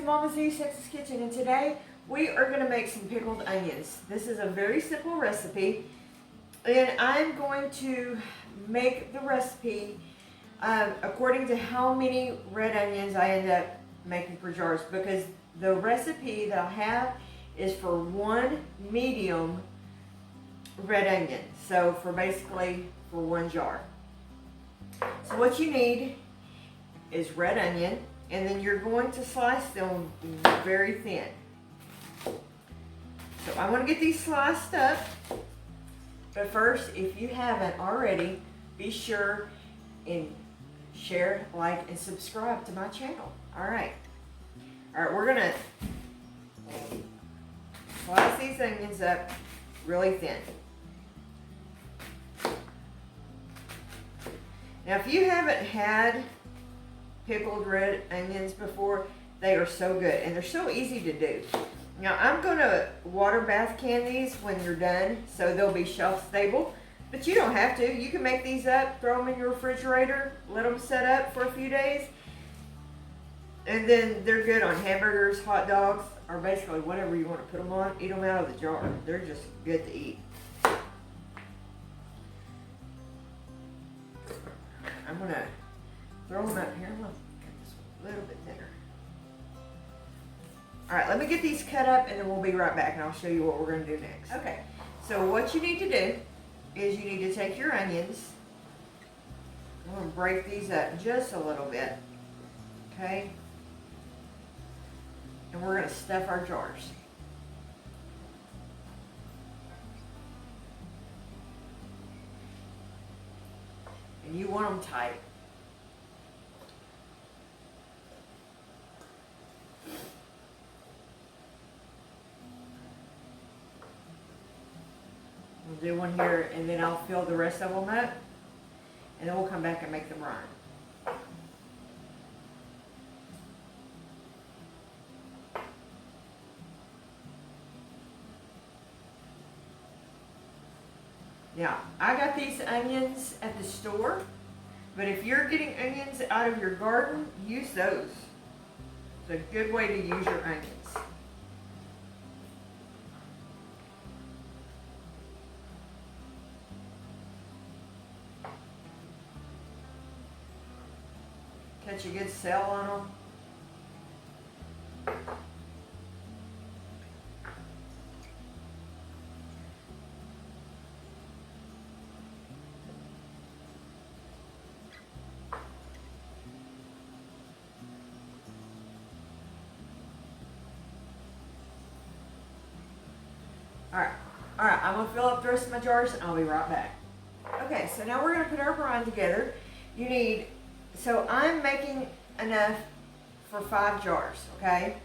Mama Z's Texas Kitchen, and today we are going to make some pickled onions. This is a very simple recipe, and I'm going to make the recipe according to how many red onions I end up making per jars, because the recipe that I have is for 1 medium red onion, so for basically for 1 jar. So what you need is red onion, and then you're going to slice them very thin. So I want to get these sliced up, but first, if you haven't already, be sure and share, like, and subscribe to my channel. All right, we're gonna slice these onions up really thin. Now, if you haven't had pickled red onions before, they are so good and they're so easy to do. Now, I'm gonna water bath can these when you're done, so they'll be shelf stable, but you don't have to. You can make these up, throw them in your refrigerator, let them set up for a few days, and then they're good on hamburgers, hot dogs, or basically whatever you want to put them on. Eat them out of the jar. They're just good to eat. I'm gonna throw them up here. I'm gonna cut this one a little bit thinner. All right, let me get these cut up, and then we'll be right back, and I'll show you what we're gonna do next. Okay, so what you need to do is you need to take your onions. I'm gonna break these up just a little bit, okay? And we're gonna stuff our jars. And you want them tight. We'll do one here, and then I'll fill the rest of them up, and then we'll come back and make them rhyme. Now, I got these onions at the store, but if you're getting onions out of your garden, use those. It's a good way to use your onions. Catch a good cell on them. All right, I'm gonna fill up the rest of my jars, and I'll be right back. Okay, so now we're gonna put our brine together. You need, so I'm making enough for 5 jars, okay?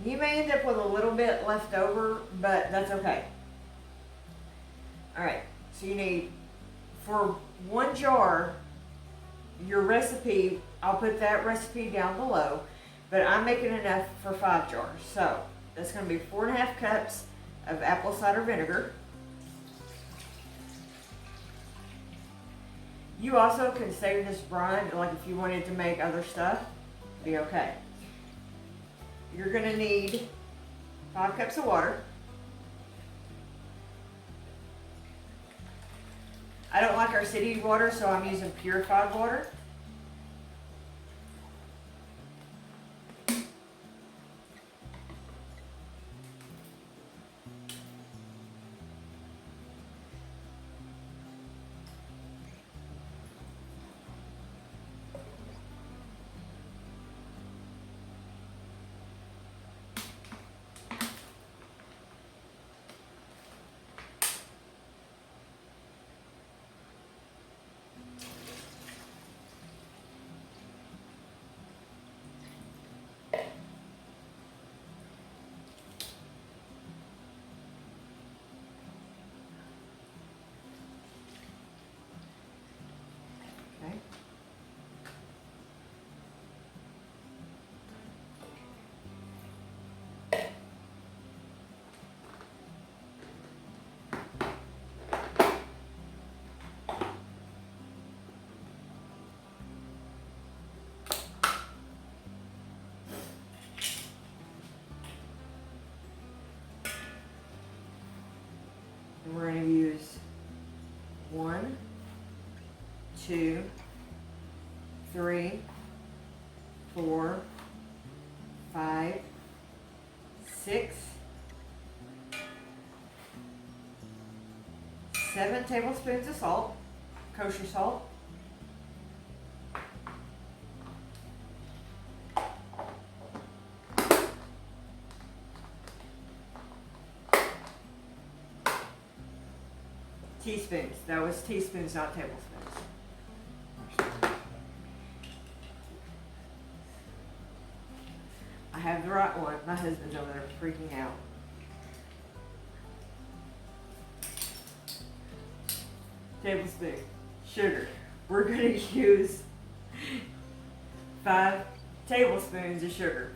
You may end up with a little bit left over, but that's okay. All right, so you need, for 1 jar, your recipe, I'll put that recipe down below, but I'm making enough for 5 jars. So that's gonna be 4.5 cups of apple cider vinegar. You also can save this brine, like if you wanted to make other stuff, be okay. You're gonna need 5 cups of water. I don't like our city water, so I'm using purified water. And we're going to use 1, 2, 3, 4, 5, 6, 7 tablespoons of salt, kosher salt. Teaspoons. That was teaspoons, not tablespoons. I have the right one. My husband's over there freaking out. Tablespoon. Sugar. We're going to use 5 tablespoons of sugar.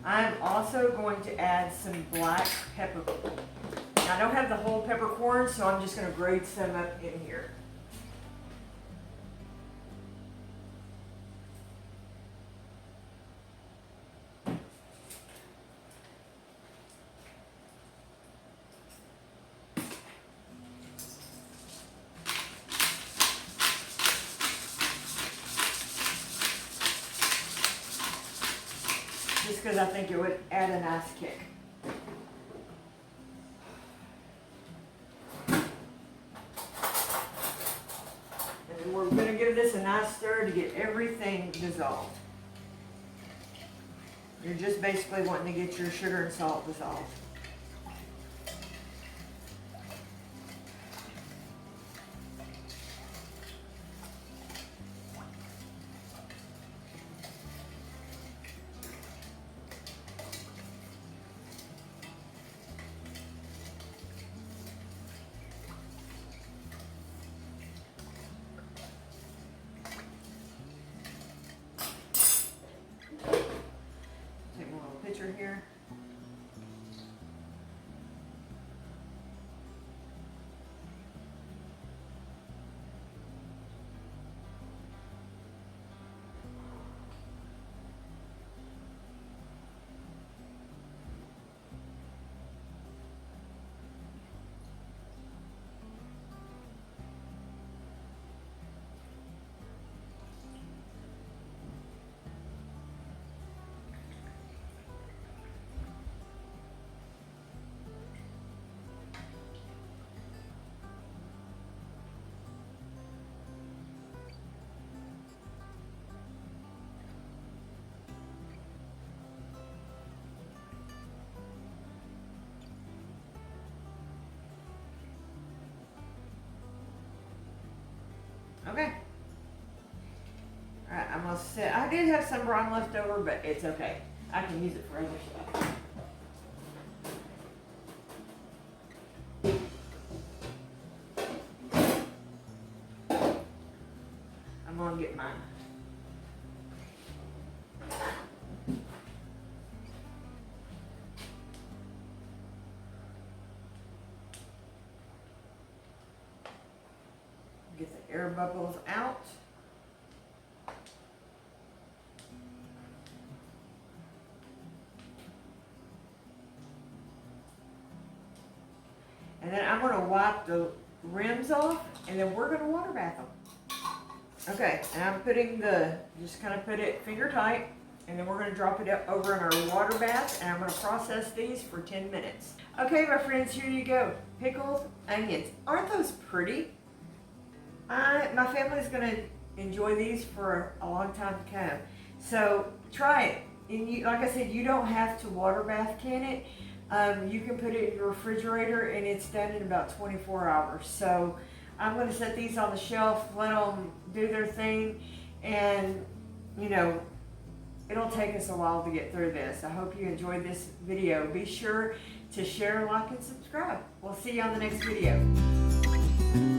I'm also going to add some black peppercorn. Now, I don't have the whole peppercorn, so I'm just going to grate some up in here. Just because I think it would add a nice kick. And then we're going to give this a nice stir to get everything dissolved. You're just basically wanting to get your sugar and salt dissolved. Here. Okay. Alright, I'm gonna set. I did have some brine left over, but it's okay. I can use it for other stuff. I'm gonna get mine. Get the air bubbles out. And then I'm going to wipe the rims off, and then we're going to water bath them. Okay, and I'm putting just kind of put it finger tight, and then we're going to drop it up over in our water bath, and I'm going to process these for 10 minutes. Okay, my friends, here you go. Pickled onions. Aren't those pretty? My family's going to enjoy these for a long time to come. So try it. And like I said, you don't have to water bath can it. You can put it in your refrigerator and it's done in about 24 hours. So I'm going to set these on the shelf, let them do their thing, and you know, it'll take us a while to get through this. I hope you enjoyed this video. Be sure to share, like, and subscribe. We'll see you on the next video.